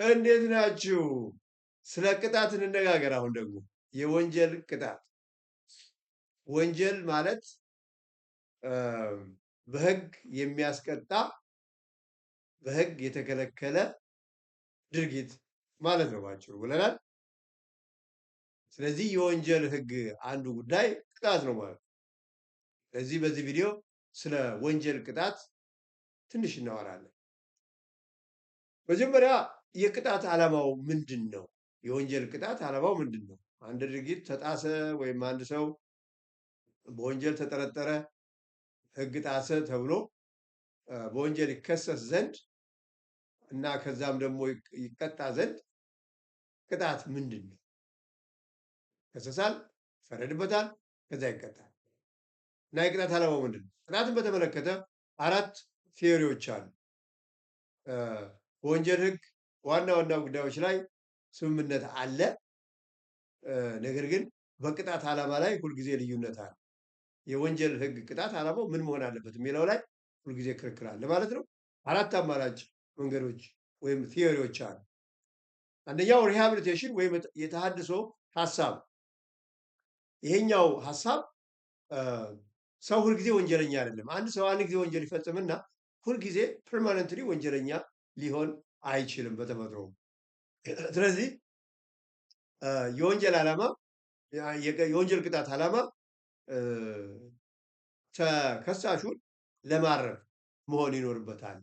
እንዴት ናችሁ? ስለ ቅጣት እንነጋገር። አሁን ደግሞ የወንጀል ቅጣት። ወንጀል ማለት በሕግ የሚያስቀጣ በሕግ የተከለከለ ድርጊት ማለት ነው ባጭሩ ብለናል። ስለዚህ የወንጀል ሕግ አንዱ ጉዳይ ቅጣት ነው ማለት ነው። ስለዚህ በዚህ ቪዲዮ ስለ ወንጀል ቅጣት ትንሽ እናወራለን። መጀመሪያ የቅጣት ዓላማው ምንድን ነው? የወንጀል ቅጣት ዓላማው ምንድን ነው? አንድ ድርጊት ተጣሰ ወይም አንድ ሰው በወንጀል ተጠረጠረ፣ ሕግ ጣሰ ተብሎ በወንጀል ይከሰስ ዘንድ እና ከዛም ደግሞ ይቀጣ ዘንድ ቅጣት ምንድን ነው? ይከሰሳል፣ ይፈረድበታል፣ ከዛ ይቀጣል። እና የቅጣት ዓላማው ምንድን ነው? ቅጣትን በተመለከተ አራት ቲዎሪዎች አሉ። በወንጀል ሕግ ዋና ዋና ጉዳዮች ላይ ስምምነት አለ። ነገር ግን በቅጣት ዓላማ ላይ ሁልጊዜ ልዩነት አለ። የወንጀል ሕግ ቅጣት ዓላማው ምን መሆን አለበት የሚለው ላይ ሁልጊዜ ክርክር አለ ማለት ነው። አራት አማራጭ መንገዶች ወይም ቲዎሪዎች አሉ። አንደኛው ሪሃብሊቴሽን ወይም የተሃድሶ ሀሳብ። ይሄኛው ሀሳብ ሰው ሁልጊዜ ወንጀለኛ አይደለም። አንድ ሰው አንድ ጊዜ ወንጀል ይፈጽምና ሁልጊዜ ፐርማነንትሊ ወንጀለኛ ሊሆን አይችልም በተፈጥሮ። ስለዚህ የወንጀል ዓላማ የወንጀል ቅጣት ዓላማ ተከሳሹን ለማረም መሆን ይኖርበታል።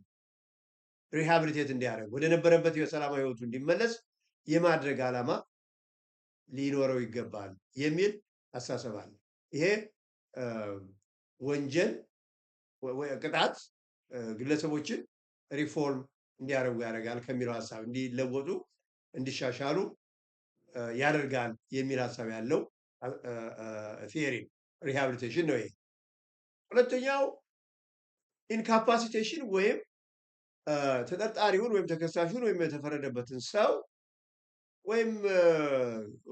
ሪሃብሊቴት እንዲያደርግ ወደ ነበረበት የሰላማዊ ህይወቱ እንዲመለስ የማድረግ ዓላማ ሊኖረው ይገባል የሚል አስተሳሰብ አለ። ይሄ ወንጀል ቅጣት ግለሰቦችን ሪፎርም እንዲያደርጉ ያደርጋል ከሚለው ሀሳብ እንዲለወጡ፣ እንዲሻሻሉ ያደርጋል የሚል ሀሳብ ያለው ቲዮሪ ሪሃብሊቴሽን ነው። ይሄ ሁለተኛው ኢንካፓሲቴሽን ወይም ተጠርጣሪውን ወይም ተከሳሹን ወይም የተፈረደበትን ሰው ወይም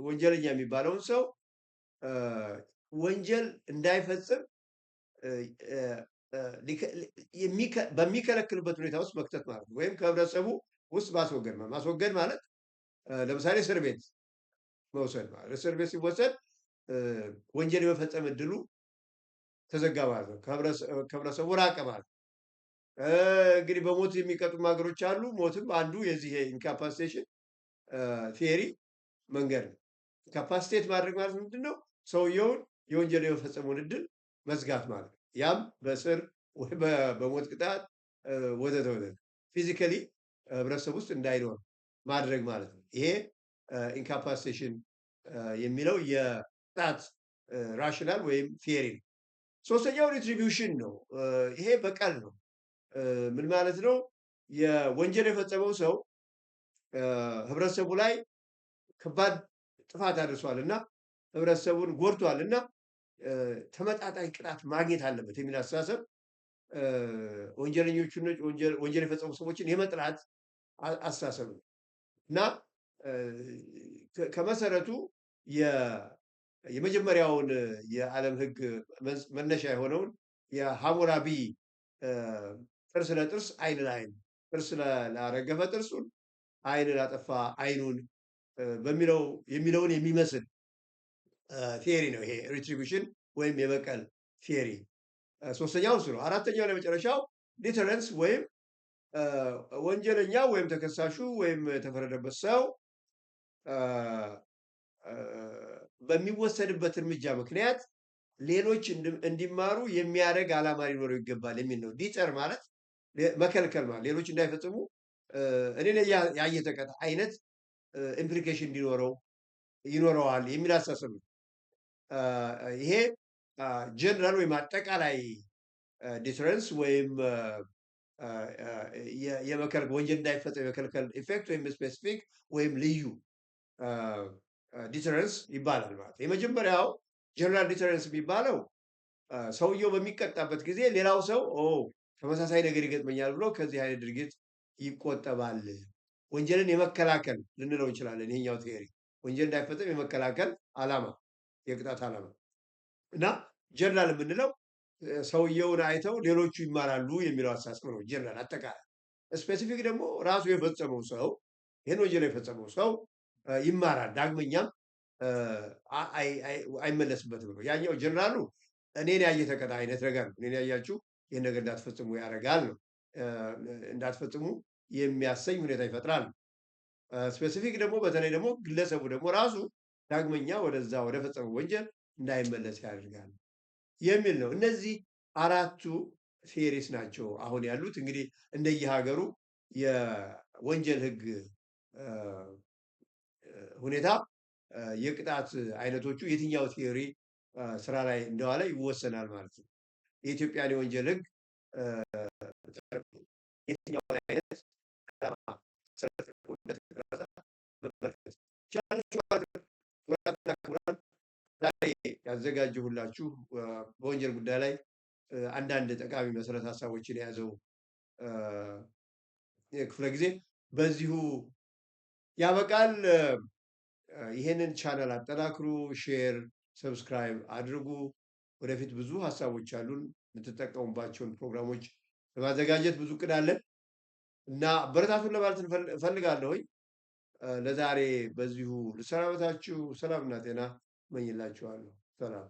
ወንጀለኛ የሚባለውን ሰው ወንጀል እንዳይፈጽም በሚከለክልበት ሁኔታ ውስጥ መክተት ማለት ነው። ወይም ከህብረተሰቡ ውስጥ ማስወገድ ማለት ለምሳሌ እስር ቤት መውሰድ ማለት እስር ቤት ሲወሰድ ወንጀል የመፈጸም እድሉ ተዘጋ ማለት ነው። ከህብረተሰቡ ራቀ ማለት ነው። እንግዲህ በሞት የሚቀጡ ሀገሮች አሉ። ሞትም አንዱ የዚህ ኢንካፓሲቴሽን ቲዮሪ መንገድ ነው። ኢንካፓሲቴት ማድረግ ማለት ምንድን ነው? ሰውየውን የወንጀል የመፈጸሙን እድል መዝጋት ማለት ነው። ያም በእስር ወይ በሞት ቅጣት ወዘተ ወዘተ ፊዚካሊ ህብረተሰብ ውስጥ እንዳይኖር ማድረግ ማለት ነው። ይሄ ኢንካፓሲቴሽን የሚለው የቅጣት ራሽናል ወይም ቲዮሪ ነው። ሶስተኛው ሪትሪቢዩሽን ነው። ይሄ በቀል ነው። ምን ማለት ነው? የወንጀል የፈጸመው ሰው ህብረተሰቡ ላይ ከባድ ጥፋት አድርሷል እና ህብረተሰቡን ጎድቷል እና ተመጣጣኝ ቅጣት ማግኘት አለበት የሚል አስተሳሰብ ወንጀል የፈጸሙ ሰዎችን የመጥላት አስተሳሰብ ነው እና ከመሰረቱ የመጀመሪያውን የዓለም ሕግ መነሻ የሆነውን የሐሙራቢ ጥርስ ለጥርስ ዓይን ለዓይን ጥርስ ላረገፈ ጥርሱን ዓይን ላጠፋ ዓይኑን የሚለውን የሚመስል ቲዮሪ ነው ይሄ ሪትሪቢሽን ወይም የበቀል ቲዮሪ። ሶስተኛው እሱ ነው። አራተኛው ለመጨረሻው ዲተረንስ ወይም ወንጀለኛ ወይም ተከሳሹ ወይም የተፈረደበት ሰው በሚወሰድበት እርምጃ ምክንያት ሌሎች እንዲማሩ የሚያደርግ ዓላማ ሊኖረው ይገባል የሚል ነው። ዲተር ማለት መከልከል ማለት ሌሎች እንዳይፈጽሙ እኔ ያየ ተቀጣ አይነት ኢምፕሊኬሽን ይኖረዋል የሚል አስተሳሰብ ነው። ይሄ ጀነራል ወይም አጠቃላይ ዲተረንስ ወይም ወንጀል እንዳይፈጸም የመከልከል ኢፌክት ወይም ስፔሲፊክ ወይም ልዩ ዲተረንስ ይባላል ማለት። የመጀመሪያው ጀነራል ዲተረንስ የሚባለው ሰውየው በሚቀጣበት ጊዜ ሌላው ሰው ተመሳሳይ ነገር ይገጥመኛል ብሎ ከዚህ አይነት ድርጊት ይቆጠባል። ወንጀልን የመከላከል ልንለው እንችላለን። ይሄኛው ቲዮሪ ወንጀል እንዳይፈጸም የመከላከል ዓላማ የቅጣት ዓላማ እና ጀነራል የምንለው ሰውየውን አይተው ሌሎቹ ይማራሉ የሚለው አስተሳሰብ ነው። ጀነራል አጠቃላይ። ስፔሲፊክ ደግሞ ራሱ የፈጸመው ሰው ይህን ወንጀል የፈጸመው ሰው ይማራል፣ ዳግመኛም አይመለስበትም ነው። ያኛው ጀነራሉ እኔን ያየ ተቀጣ አይነት ነገር ነው። እኔን ያያችሁ ይህን ነገር እንዳትፈጽሙ ያደርጋል ነው፣ እንዳትፈጽሙ የሚያሰኝ ሁኔታ ይፈጥራል። ስፔሲፊክ ደግሞ በተለይ ደግሞ ግለሰቡ ደግሞ ራሱ ዳግመኛ ወደዛ ወደ ፈጸመው ወንጀል እንዳይመለስ ያደርጋል የሚል ነው። እነዚህ አራቱ ፌሪስ ናቸው አሁን ያሉት። እንግዲህ እንደየሀገሩ የወንጀል ሕግ ሁኔታ የቅጣት አይነቶቹ የትኛው ቲዮሪ ስራ ላይ እንደዋለ ይወሰናል ማለት ነው። የኢትዮጵያን የወንጀል ሕግ የትኛው አይነት ያዘጋጀሁላችሁ በወንጀል ጉዳይ ላይ አንዳንድ ጠቃሚ መሰረተ ሀሳቦችን የያዘው ክፍለ ጊዜ በዚሁ ያበቃል። ይሄንን ቻናል አጠናክሩ፣ ሼር፣ ሰብስክራይብ አድርጉ። ወደፊት ብዙ ሀሳቦች አሉን። የምትጠቀሙባቸውን ፕሮግራሞች ለማዘጋጀት ብዙ እቅድ አለን እና አበረታቱን ለማለት እፈልጋለሁኝ። ለዛሬ በዚሁ ልሰናበታችሁ። ሰላምና ጤና እመኝላችኋለሁ። ሰላም